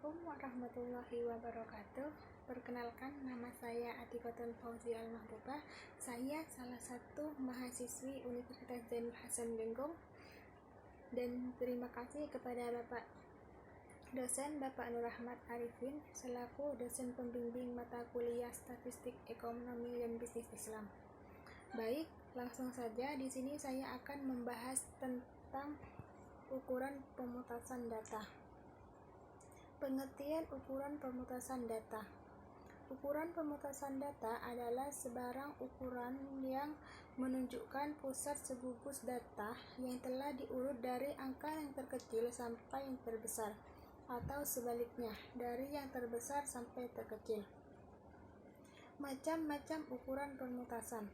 Assalamualaikum warahmatullahi wabarakatuh. Perkenalkan, nama saya Atikotul Fauzi Al-Mahbubah. Saya salah satu mahasiswi Universitas Zainul Hasan Genggong. Dan terima kasih kepada Bapak dosen Bapak Nur Rahmat Arifin selaku dosen pembimbing mata kuliah Statistik Ekonomi dan Bisnis Islam. Baik, langsung saja di sini saya akan membahas tentang ukuran pemutasan data. Pengertian ukuran pemutasan data. Ukuran pemutasan data adalah sebarang ukuran yang menunjukkan pusat segugus data yang telah diurut dari angka yang terkecil sampai yang terbesar, atau sebaliknya, dari yang terbesar sampai terkecil. Macam-macam ukuran pemutasan.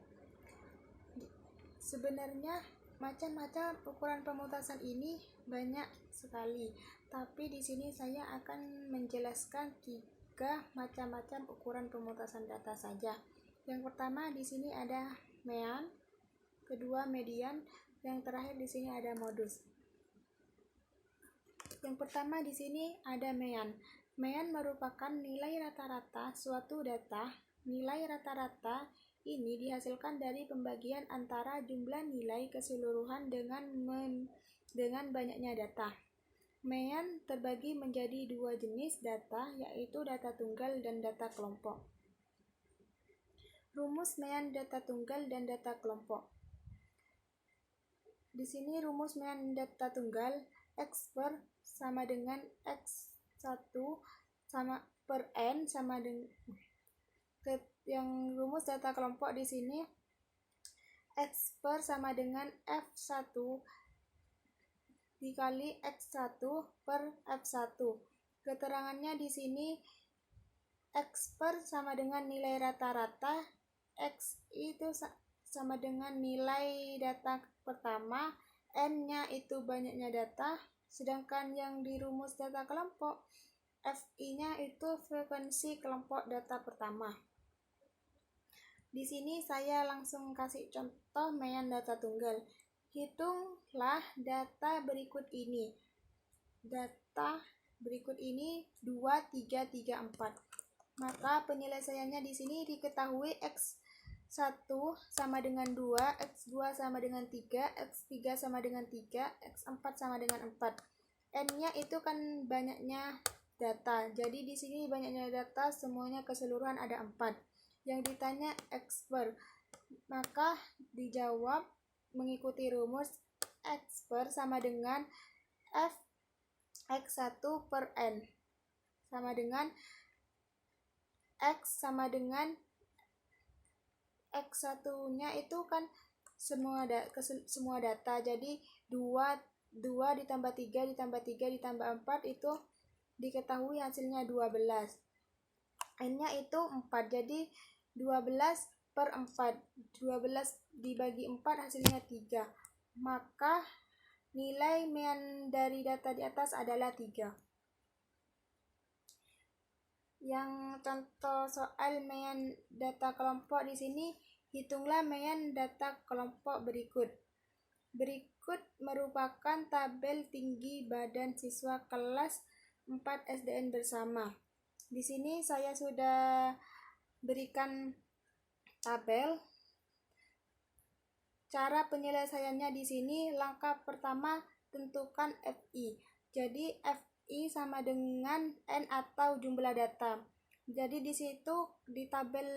Sebenarnya macam-macam ukuran pemutasan ini banyak sekali, tapi di sini saya akan menjelaskan 3 macam-macam ukuran pemutasan data saja. Yang pertama di sini ada mean, kedua median, yang terakhir di sini ada modus. Yang pertama di sini ada mean. Mean merupakan nilai rata-rata suatu data. Nilai rata-rata ini dihasilkan dari pembagian antara jumlah nilai keseluruhan dengan banyaknya data. Mean terbagi menjadi 2 jenis data, yaitu data tunggal dan data kelompok. Rumus mean data tunggal dan data kelompok. Di sini rumus mean data tunggal, X per sama dengan X1 sama per N sama dengan yang rumus data kelompok di sini X per sama dengan F1 dikali X1 per F1. Keterangannya di sini X per sama dengan nilai rata-rata, X itu sama dengan nilai data pertama, N-nya itu banyaknya data, sedangkan yang di rumus data kelompok FI-nya itu frekuensi kelompok data pertama. Di sini saya langsung kasih contoh mean data tunggal. Hitunglah data berikut ini. Data berikut ini 2, 3, 3, 4. Maka penyelesaiannya di sini diketahui X1 sama dengan 2, X2 sama dengan 3, X3 sama dengan 3, X4 sama dengan 4. N-nya itu kan banyaknya data. Jadi di sini banyaknya data, semuanya keseluruhan ada 4. Yang ditanya X per, maka dijawab mengikuti rumus X per sama dengan F X1 per N sama dengan X sama dengan X1 nya itu kan semua data, jadi 2 ditambah 3 ditambah 3 ditambah 4 itu diketahui hasilnya 12. N-nya itu 4, jadi 12 per 4. 12 dibagi 4 hasilnya 3. Maka nilai mean dari data di atas adalah 3. Yang contoh soal mean data kelompok di sini, hitunglah mean data kelompok berikut. Berikut merupakan tabel tinggi badan siswa kelas 4 SDN bersama. Di sini saya sudah berikan tabel. Cara penyelesaiannya di sini, langkah pertama tentukan FI. Jadi FI sama dengan N atau jumlah data. Jadi di situ di tabel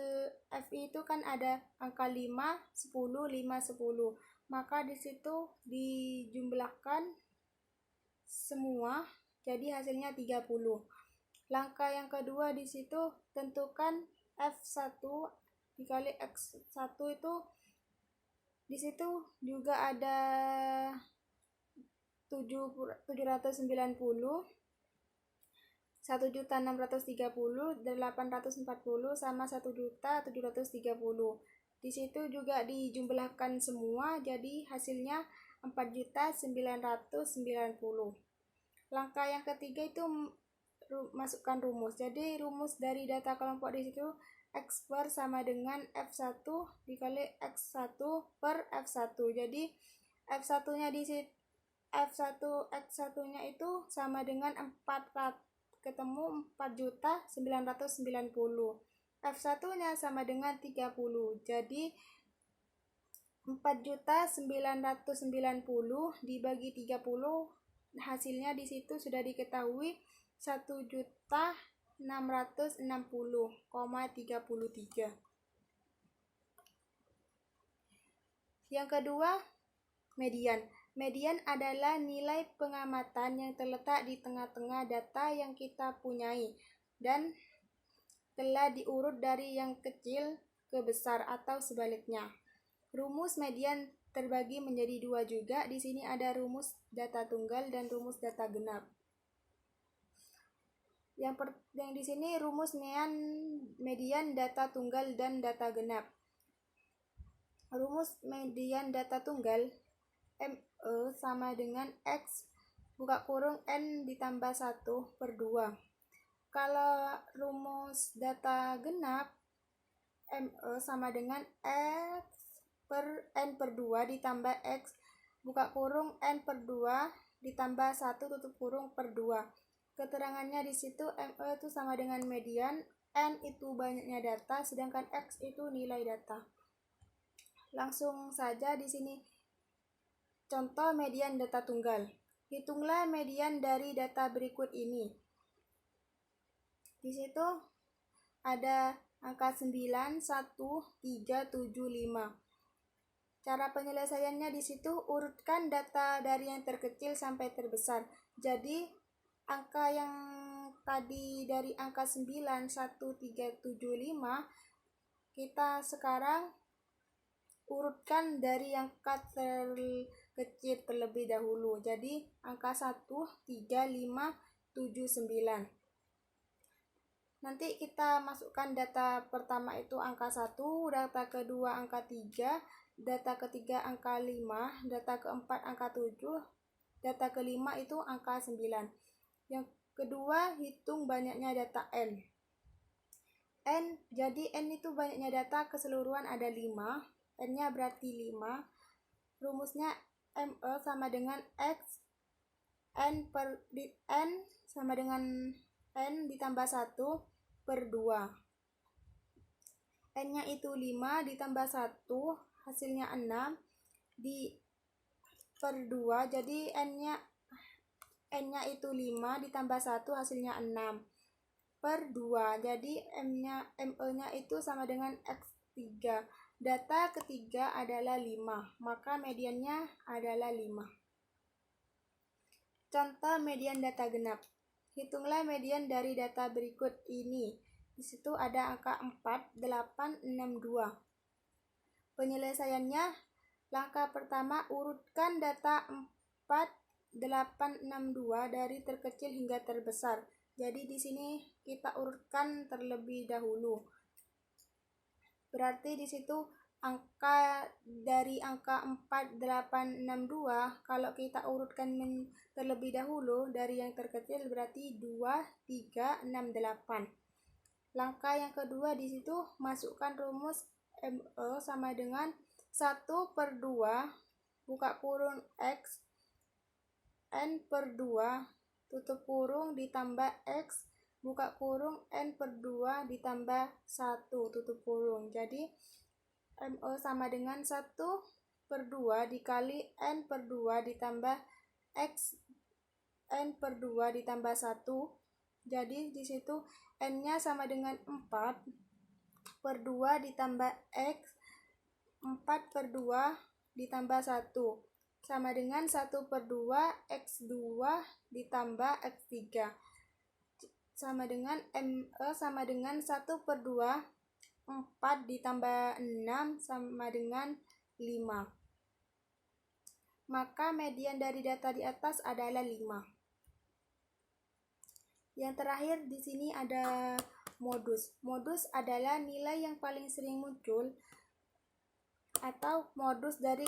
FI itu kan ada angka 5, 10, 5, 10. Maka di situ dijumlahkan semua, jadi hasilnya 30. Langkah yang kedua di situ tentukan F1 dikali X1 itu di situ juga ada 790, 1.630, 840 sama 1.730. Di situ juga dijumlahkan semua, jadi hasilnya 4.990. Langkah yang ketiga itu masukkan rumus. Jadi rumus dari data kelompok di situ X per sama dengan F1 dikali X1 per F1. Jadi F1-nya di situ X1-nya itu sama dengan ketemu 4.990. F1-nya sama dengan 30. Jadi 4.990 dibagi 30, hasilnya di situ sudah diketahui 1.660,33. Yang kedua, median. Median adalah nilai pengamatan yang terletak di tengah-tengah data yang kita punyai dan telah diurut dari yang kecil ke besar atau sebaliknya. Rumus median terbagi menjadi dua juga. Di sini ada rumus data tunggal dan rumus data genap. Yang di sini rumus median data tunggal dan data genap. Rumus median data tunggal ME sama dengan X buka kurung N ditambah 1/2. Kalau rumus data genap, ME sama dengan X per N/2 ditambah X buka kurung N/2 ditambah 1/2. Keterangannya di situ ME itu sama dengan median, N itu banyaknya data, sedangkan X itu nilai data. Langsung saja di sini contoh median data tunggal. Hitunglah median dari data berikut ini. Di situ ada angka 9, 1, 3, 7, 5. Cara penyelesaiannya di situ urutkan data dari yang terkecil sampai terbesar. Jadi angka yang tadi dari angka 9, 1, 3, 7, 5 kita sekarang urutkan dari angka terkecil terlebih dahulu. Jadi angka 1, 3, 5, 7, 9. Nanti kita masukkan data pertama itu angka 1, data kedua angka 3, data ketiga angka 5, data keempat angka 7, data kelima itu angka 9. Yang kedua, hitung banyaknya data N. Jadi N itu banyaknya data keseluruhan ada 5. N-nya berarti 5. Rumusnya ME sama dengan X N sama dengan N ditambah 1/2. N-nya itu 5 ditambah 1 hasilnya 6 per 2. Jadi N-nya itu 5 ditambah 1 hasilnya 6 per 2. Jadi ME-nya itu sama dengan X3. Data ketiga adalah 5, maka mediannya adalah 5. Contoh median data genap. Hitunglah median dari data berikut ini. Di situ ada angka 4, 8, 6, 2. Penyelesaiannya, langkah pertama urutkan data 4, 8, 6, 2 dari terkecil hingga terbesar. Jadi di sini kita urutkan terlebih dahulu. Berarti di situ dari angka 4, 8, 6, 2 kalau kita urutkan terlebih dahulu dari yang terkecil berarti 2, 3, 6, 8. Langkah yang kedua di situ masukkan rumus ME sama dengan 1/2 buka kurung X N/2 tutup kurung ditambah X buka kurung N/2 ditambah 1 tutup kurung. Jadi ME sama dengan 1/2 dikali N/2 ditambah X N/2 ditambah 1. Jadi di situ N-nya sama dengan 4/2 ditambah X 4/2 ditambah 1 sama dengan 1/2 X2 ditambah X3 sama dengan ME sama dengan 1/2 4 ditambah 6 sama dengan 5. Maka median dari data di atas adalah 5. Yang terakhir di sini ada modus. Modus adalah nilai yang paling sering muncul atau modus dari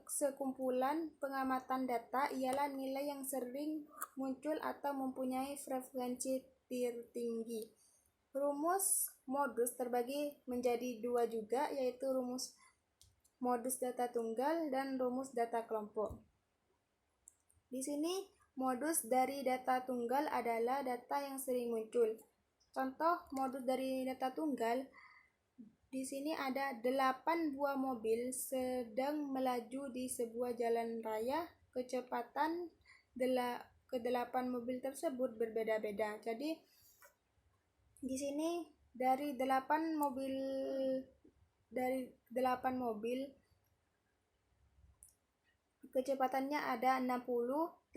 sekumpulan pengamatan data ialah nilai yang sering muncul atau mempunyai frekuensi tertinggi. Rumus modus terbagi menjadi dua juga, yaitu rumus modus data tunggal dan rumus data kelompok. Di sini modus dari data tunggal adalah data yang sering muncul. Contoh modus dari data tunggal, di sini ada 8 buah mobil sedang melaju di sebuah jalan raya. Kecepatan ke-8 mobil tersebut berbeda-beda. Jadi di sini dari 8 mobil kecepatannya ada 60,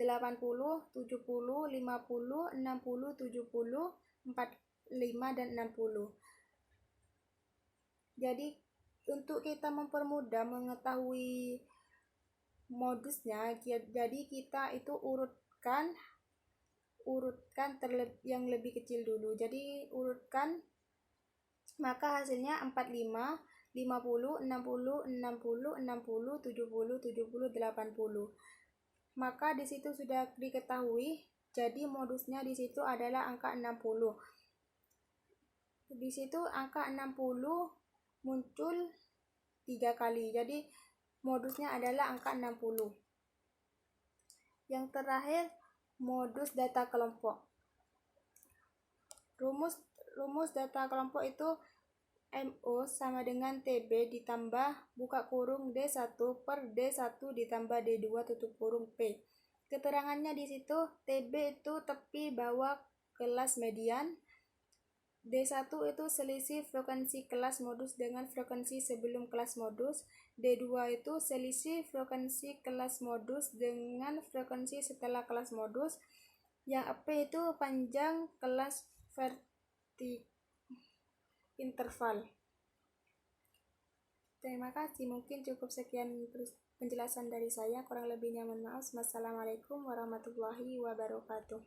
80, 70, 50, 60, 70, 45 dan 60. Jadi untuk kita mempermudah mengetahui modusnya, jadi kita itu urutkan yang lebih kecil dulu. Jadi urutkan, maka hasilnya 45, 50, 60, 60, 60, 70, 70, 80. Maka di situ sudah diketahui, jadi modusnya di situ adalah angka 60. Di situ angka 60 muncul 3 kali. Jadi modusnya adalah angka 60. Yang terakhir, modus data kelompok. Rumus data kelompok itu MO sama dengan TB ditambah buka kurung D1 per D1 ditambah D2 tutup kurung P. Keterangannya di situ, TB itu tepi bawah kelas median, D1 itu selisih frekuensi kelas modus dengan frekuensi sebelum kelas modus, D2 itu selisih frekuensi kelas modus dengan frekuensi setelah kelas modus, yang P itu panjang kelas interval. Terima kasih, mungkin cukup sekian penjelasan dari saya, kurang lebihnya mohon maaf. Wassalamualaikum warahmatullahi wabarakatuh.